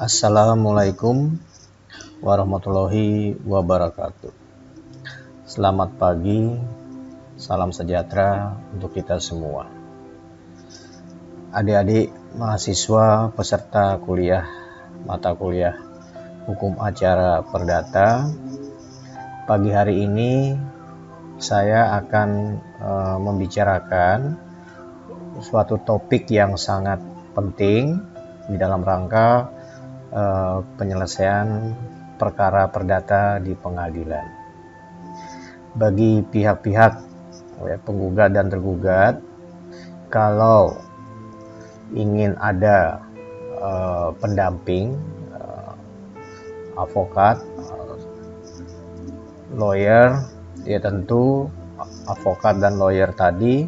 Assalamualaikum warahmatullahi wabarakatuh. Selamat pagi, salam sejahtera untuk kita semua. Adik-adik mahasiswa peserta kuliah mata kuliah Hukum Acara Perdata, pagi hari ini saya akan membicarakan suatu topik yang sangat penting di dalam rangka penyelesaian perkara perdata di pengadilan. Bagi pihak-pihak penggugat dan tergugat, kalau ingin ada pendamping, advokat, lawyer, ya tentu advokat dan lawyer tadi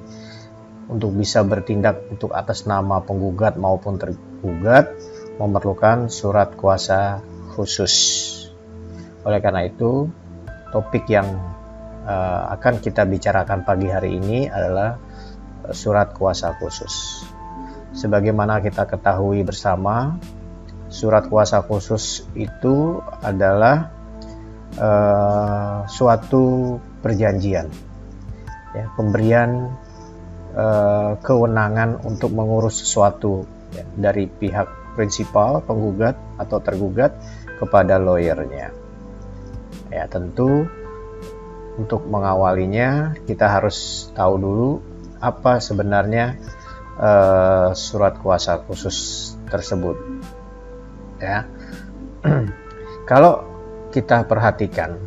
untuk bisa bertindak untuk atas nama penggugat maupun tergugat memerlukan surat kuasa khusus. Oleh karena itu, topik yang akan kita bicarakan pagi hari ini adalah surat kuasa khusus. Sebagaimana kita ketahui bersama, surat kuasa khusus itu adalah suatu perjanjian, ya, pemberian kewenangan untuk mengurus sesuatu, ya, dari pihak prinsipal, penggugat atau tergugat kepada lawyernya. Ya, tentu untuk mengawalinya kita harus tahu dulu apa sebenarnya surat kuasa khusus tersebut. Ya, kalau kita perhatikan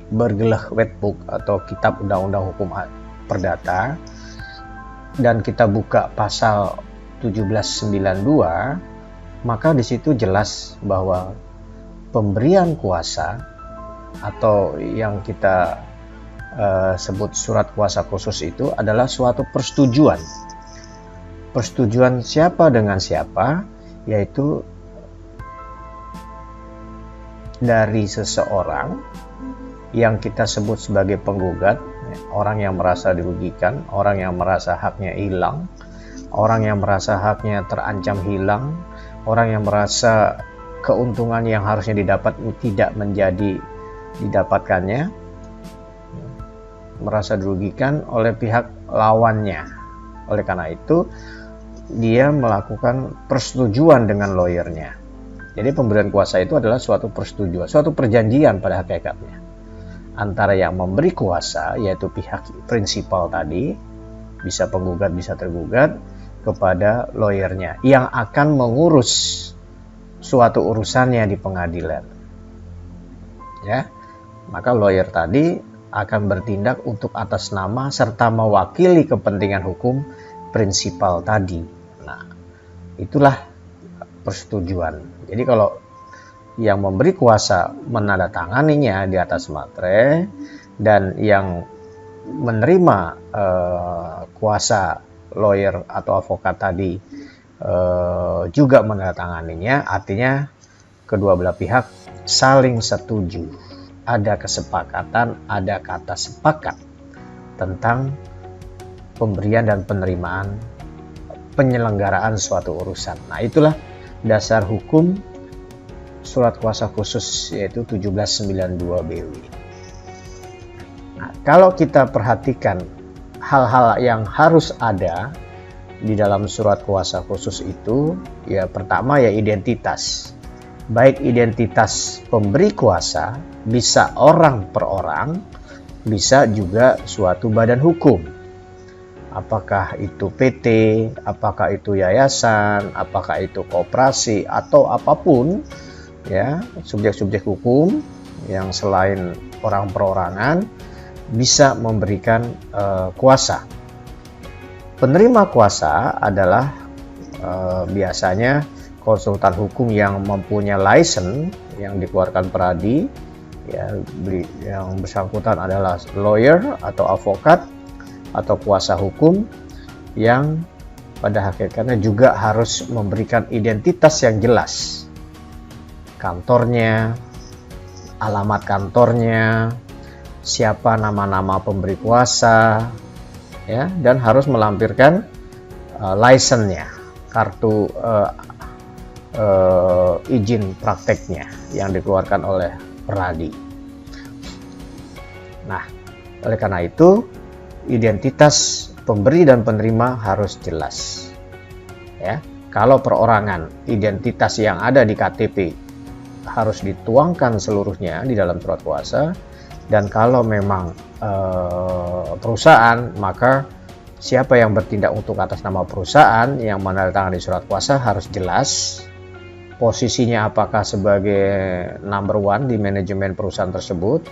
bergelah wetbook atau kitab undang-undang hukum perdata dan kita buka pasal 1792, maka di situ jelas bahwa pemberian kuasa atau yang kita sebut surat kuasa khusus itu adalah suatu persetujuan. Persetujuan siapa dengan siapa, yaitu dari seseorang yang kita sebut sebagai penggugat, orang yang merasa dirugikan, orang yang merasa haknya hilang, orang yang merasa haknya terancam hilang, orang yang merasa keuntungan yang harusnya didapat tidak menjadi didapatkannya, merasa dirugikan oleh pihak lawannya. Oleh karena itu, dia melakukan persetujuan dengan lawyernya. Jadi pemberian kuasa itu adalah suatu persetujuan, suatu perjanjian pada hakikatnya antara yang memberi kuasa, yaitu pihak prinsipal tadi, bisa penggugat bisa tergugat, kepada lawyernya yang akan mengurus suatu urusannya di pengadilan. Ya, maka lawyer tadi akan bertindak untuk atas nama serta mewakili kepentingan hukum prinsipal tadi. Nah, itulah persetujuan. Jadi kalau yang memberi kuasa menandatanganinya di atas materai dan yang menerima kuasa lawyer atau advokat tadi juga menandatanganinya, artinya kedua belah pihak saling setuju, ada kesepakatan, ada kata sepakat tentang pemberian dan penerimaan penyelenggaraan suatu urusan. Nah, itulah dasar hukum surat kuasa khusus, yaitu 1792 BW. Nah, kalau kita perhatikan hal-hal yang harus ada di dalam surat kuasa khusus itu, ya pertama ya identitas. Baik identitas pemberi kuasa, bisa orang per orang, bisa juga suatu badan hukum. Apakah itu PT, apakah itu yayasan, apakah itu koperasi atau apapun, ya, subjek-subjek hukum yang selain orang perorangan bisa memberikan kuasa. Penerima kuasa adalah biasanya konsultan hukum yang mempunyai license yang dikeluarkan Peradi, ya, yang bersangkutan adalah lawyer atau advokat atau kuasa hukum yang pada hakikatnya juga harus memberikan identitas yang jelas, kantornya, alamat kantornya, siapa nama-nama pemberi kuasa, ya, dan harus melampirkan license-nya, kartu izin prakteknya yang dikeluarkan oleh Peradi. Nah, oleh karena itu identitas pemberi dan penerima harus jelas. Ya, kalau perorangan, identitas yang ada di KTP harus dituangkan seluruhnya di dalam surat kuasa, dan kalau memang perusahaan, maka siapa yang bertindak untuk atas nama perusahaan yang menandatangani surat kuasa harus jelas. Posisinya apakah sebagai number one di manajemen perusahaan tersebut,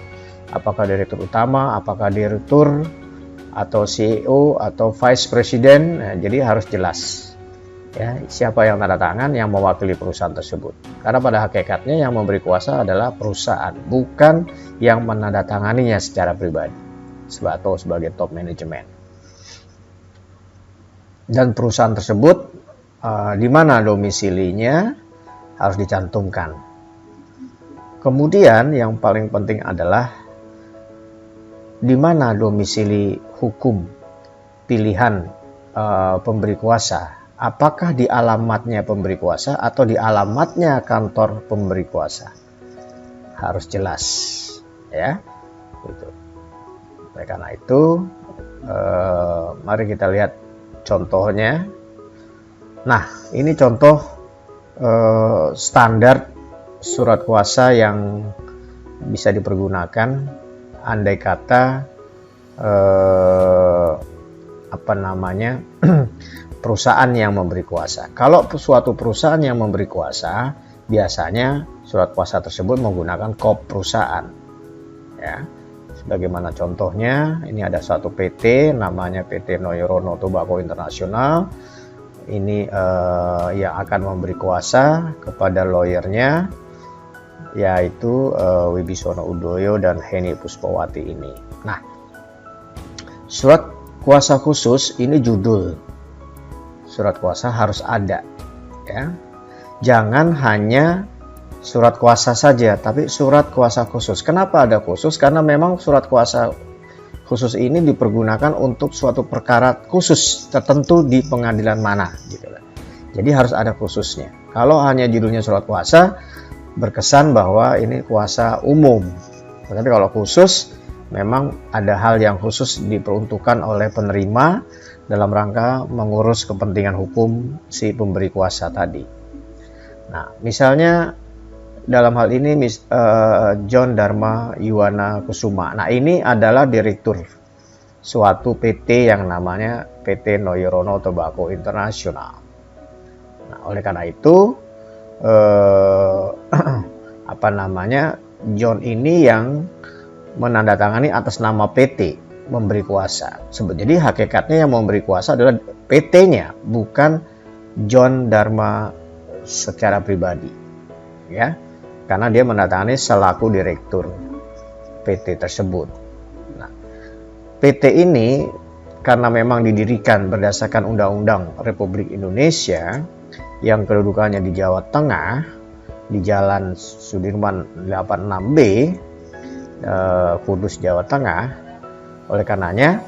apakah direktur utama, apakah direktur, atau CEO, atau vice president. Nah, jadi harus jelas ya, siapa yang tanda tangan yang mewakili perusahaan tersebut. Karena pada hakikatnya yang memberi kuasa adalah perusahaan, bukan yang menandatanganinya secara pribadi atau sebagai top manajemen. Dan perusahaan tersebut di mana domisilinya harus dicantumkan. Kemudian yang paling penting adalah di mana domisili hukum pilihan pemberi kuasa. Apakah di alamatnya pemberi kuasa atau di alamatnya kantor pemberi kuasa? Harus jelas, ya. Gitu. Oleh karena itu, mari kita lihat contohnya. Nah, ini contoh standar surat kuasa yang bisa dipergunakan andai kata perusahaan yang memberi kuasa. Kalau suatu perusahaan yang memberi kuasa, biasanya surat kuasa tersebut menggunakan kop perusahaan. Ya, sebagaimana contohnya, ini ada suatu PT, namanya PT Noyorono Tobacco International. Ini yang akan memberi kuasa kepada lawyernya, yaitu Wibisono Udoyo dan Heni Puspawati ini. Nah, surat kuasa khusus ini judul surat kuasa harus ada, ya. Jangan hanya surat kuasa saja, tapi surat kuasa khusus. Kenapa ada khusus? Karena memang surat kuasa khusus ini dipergunakan untuk suatu perkara khusus tertentu di pengadilan mana, gitu. Jadi harus ada khususnya. Kalau hanya judulnya surat kuasa, berkesan bahwa ini kuasa umum. Tapi kalau khusus, memang ada hal yang khusus diperuntukkan oleh penerima dalam rangka mengurus kepentingan hukum si pemberi kuasa tadi. Nah, misalnya dalam hal ini John Dharma Yuwana Kusuma. Nah, ini adalah direktur suatu PT yang namanya PT Noyorono Tobacco International. Nah, oleh karena itu John ini yang menandatangani atas nama PT memberi kuasa. Jadi hakikatnya yang memberi kuasa adalah PT-nya, bukan John Dharma secara pribadi, ya. Karena dia menandatangani selaku direktur PT tersebut. Nah, PT ini karena memang didirikan berdasarkan Undang-Undang Republik Indonesia yang kedudukannya di Jawa Tengah, di Jalan Sudirman 86B, Kudus, Jawa Tengah. Oleh karenanya,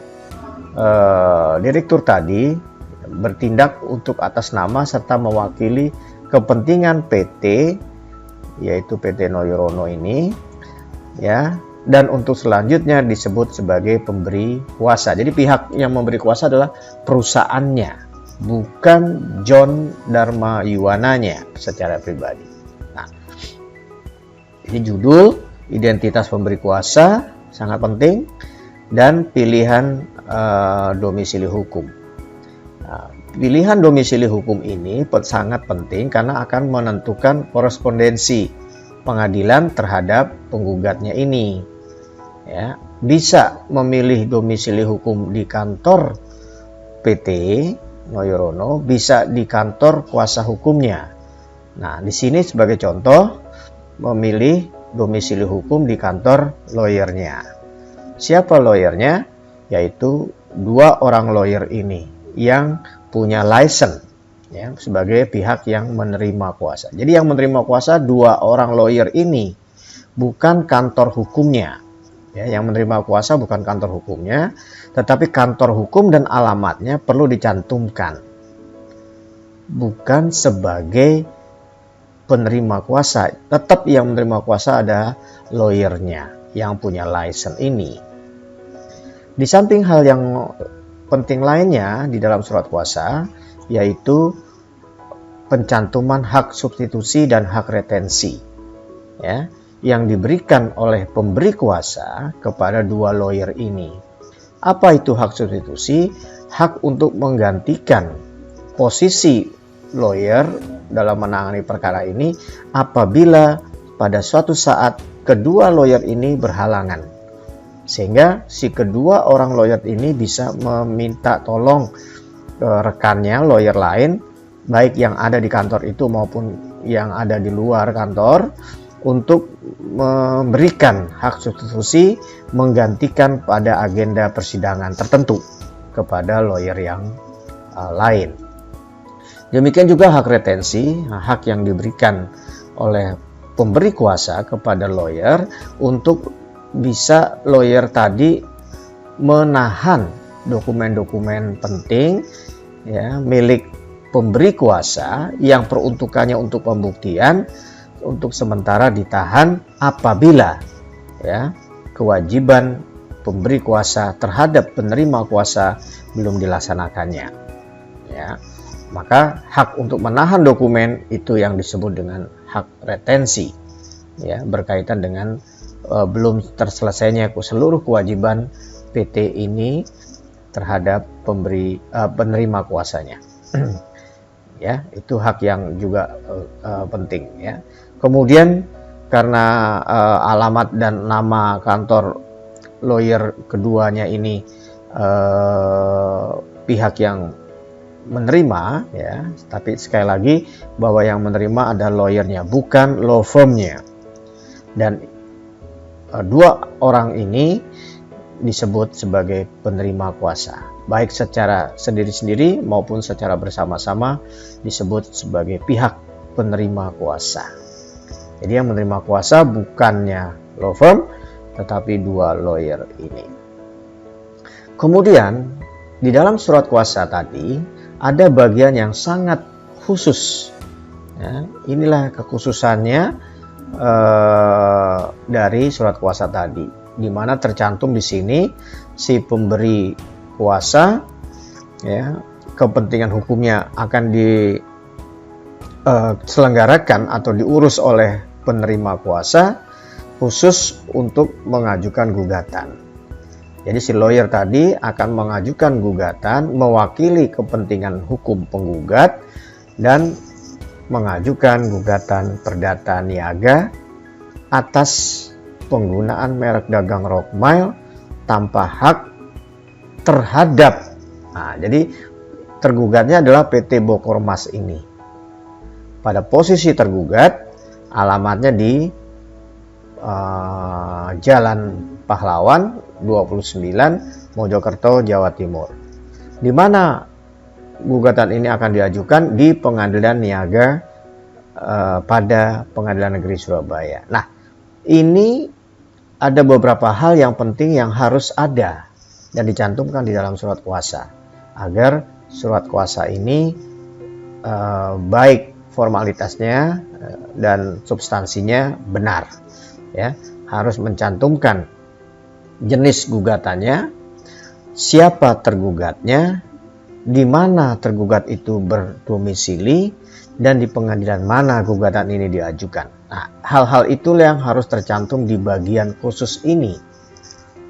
direktur tadi bertindak untuk atas nama serta mewakili kepentingan PT, yaitu PT Noyorono ini, ya, dan untuk selanjutnya disebut sebagai pemberi kuasa. Jadi pihak yang memberi kuasa adalah perusahaannya, bukan John Dharma Yuwananya secara pribadi. Nah, ini judul, identitas pemberi kuasa sangat penting, dan pilihan domisili hukum. Nah, pilihan domisili hukum ini sangat penting karena akan menentukan korespondensi pengadilan terhadap penggugatnya ini. Ya, bisa memilih domisili hukum di kantor PT Noyorono, bisa di kantor kuasa hukumnya. Nah, di sini sebagai contoh memilih domisili hukum di kantor lawyernya. Siapa lawyernya? Yaitu dua orang lawyer ini yang punya license, ya, sebagai pihak yang menerima kuasa. Jadi yang menerima kuasa dua orang lawyer ini, bukan kantor hukumnya. Ya, yang menerima kuasa bukan kantor hukumnya, tetapi kantor hukum dan alamatnya perlu dicantumkan, bukan sebagai penerima kuasa, tetap yang menerima kuasa ada lawyernya yang punya license ini. Di samping hal yang penting lainnya di dalam surat kuasa, yaitu pencantuman hak substitusi dan hak retensi, ya, yang diberikan oleh pemberi kuasa kepada dua lawyer ini. Apa itu hak substitusi? Hak untuk menggantikan posisi lawyer dalam menangani perkara ini apabila pada suatu saat kedua lawyer ini berhalangan, sehingga si kedua orang lawyer ini bisa meminta tolong ke rekannya lawyer lain, baik yang ada di kantor itu maupun yang ada di luar kantor, untuk memberikan hak substitusi menggantikan pada agenda persidangan tertentu kepada lawyer yang lain. Demikian juga hak retensi, hak yang diberikan oleh pemberi kuasa kepada lawyer untuk bisa lawyer tadi menahan dokumen-dokumen penting, ya, milik pemberi kuasa yang peruntukannya untuk pembuktian, untuk sementara ditahan apabila, ya, kewajiban pemberi kuasa terhadap penerima kuasa belum dilaksanakannya, ya. Maka hak untuk menahan dokumen itu yang disebut dengan hak retensi, ya, berkaitan dengan belum terselesainya seluruh kewajiban PT ini terhadap penerima kuasanya. Ya, itu hak yang juga penting, ya. Kemudian karena alamat dan nama kantor lawyer keduanya ini pihak yang menerima, ya, tapi sekali lagi bahwa yang menerima adalah lawyernya, bukan law firmnya. Dan dua orang ini disebut sebagai penerima kuasa, baik secara sendiri-sendiri maupun secara bersama-sama disebut sebagai pihak penerima kuasa. Jadi yang menerima kuasa bukannya law firm, tetapi dua lawyer ini. Kemudian di dalam surat kuasa tadi ada bagian yang sangat khusus, ya, inilah kekhususannya dari surat kuasa tadi, di mana tercantum di sini si pemberi kuasa, ya, kepentingan hukumnya akan diselenggarakan atau diurus oleh penerima kuasa khusus untuk mengajukan gugatan. Jadi si lawyer tadi akan mengajukan gugatan mewakili kepentingan hukum penggugat dan mengajukan gugatan perdata niaga atas penggunaan merek dagang Rockmile tanpa hak terhadap. Nah, jadi tergugatnya adalah PT Bokormas ini. Pada posisi tergugat, alamatnya di Jalan Pahlawan 29 Mojokerto, Jawa Timur. Di mana gugatan ini akan diajukan di Pengadilan Niaga pada Pengadilan Negeri Surabaya. Nah, ini ada beberapa hal yang penting yang harus ada dan dicantumkan di dalam surat kuasa agar surat kuasa ini baik formalitasnya dan substansinya benar, ya. Harus mencantumkan jenis gugatannya, siapa tergugatnya, di mana tergugat itu berdomisili, dan di pengadilan mana gugatan ini diajukan. Nah, hal-hal itulah yang harus tercantum di bagian khusus ini.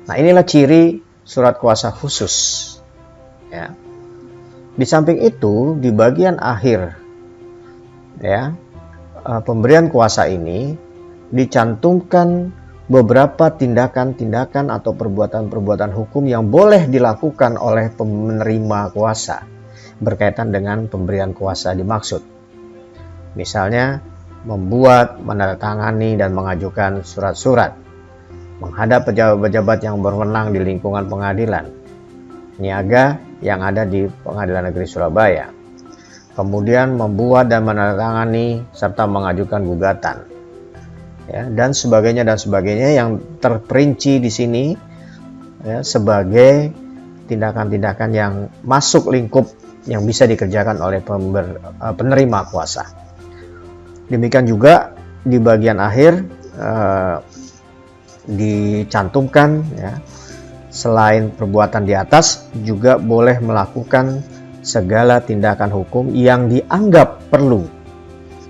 Nah, inilah ciri surat kuasa khusus, ya. Di samping itu, di bagian akhir, ya, pemberian kuasa ini dicantumkan beberapa tindakan-tindakan atau perbuatan-perbuatan hukum yang boleh dilakukan oleh penerima kuasa berkaitan dengan pemberian kuasa dimaksud. Misalnya, membuat, menandatangani, dan mengajukan surat-surat, menghadap pejabat-pejabat yang berwenang di lingkungan pengadilan niaga yang ada di Pengadilan Negeri Surabaya. Kemudian membuat dan menandatangani serta mengajukan gugatan, ya, dan sebagainya yang terperinci di sini, ya, sebagai tindakan-tindakan yang masuk lingkup yang bisa dikerjakan oleh penerima kuasa. Demikian juga di bagian akhir dicantumkan ya, selain perbuatan di atas juga boleh melakukan segala tindakan hukum yang dianggap perlu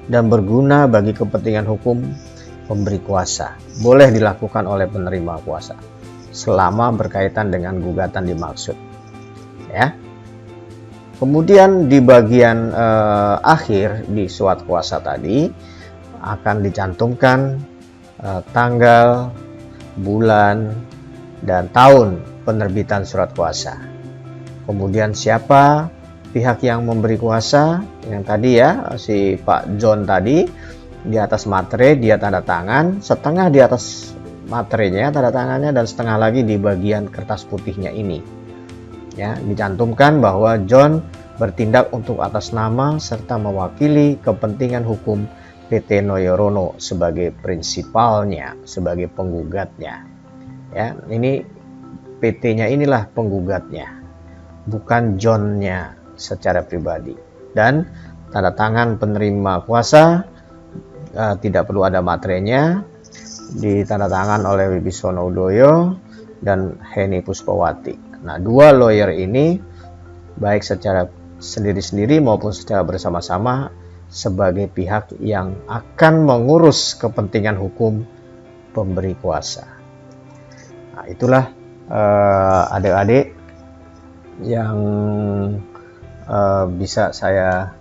dan berguna bagi kepentingan hukum pemberi kuasa. Boleh dilakukan oleh penerima kuasa selama berkaitan dengan gugatan dimaksud. Ya. Kemudian di bagian akhir di surat kuasa tadi akan dicantumkan tanggal, bulan, dan tahun penerbitan surat kuasa. Kemudian siapa pihak yang memberi kuasa, yang tadi ya, si Pak John tadi, di atas materai dia tanda tangan, setengah di atas materainya tanda tangannya, dan setengah lagi di bagian kertas putihnya ini. Ya, dicantumkan bahwa John bertindak untuk atas nama serta mewakili kepentingan hukum PT Noyo-Rono sebagai prinsipalnya, sebagai penggugatnya. Ya, ini PT-nya inilah penggugatnya, bukan John-nya secara pribadi. Dan tanda tangan penerima kuasa tidak perlu ada materainya, ditanda tangan oleh Wibisono Udoyo dan Heni Puspawati. Nah, dua lawyer ini baik secara sendiri-sendiri maupun secara bersama-sama sebagai pihak yang akan mengurus kepentingan hukum pemberi kuasa. Nah, itulah adik-adik yang bisa saya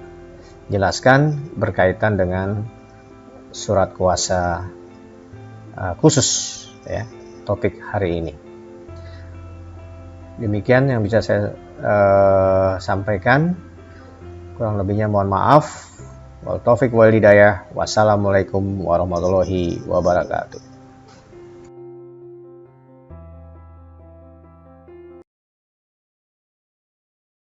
jelaskan berkaitan dengan surat kuasa khusus ya, topik hari ini. Demikian yang bisa saya sampaikan. Kurang lebihnya mohon maaf. Wal taufik wal hidayah. Wassalamualaikum warahmatullahi wabarakatuh.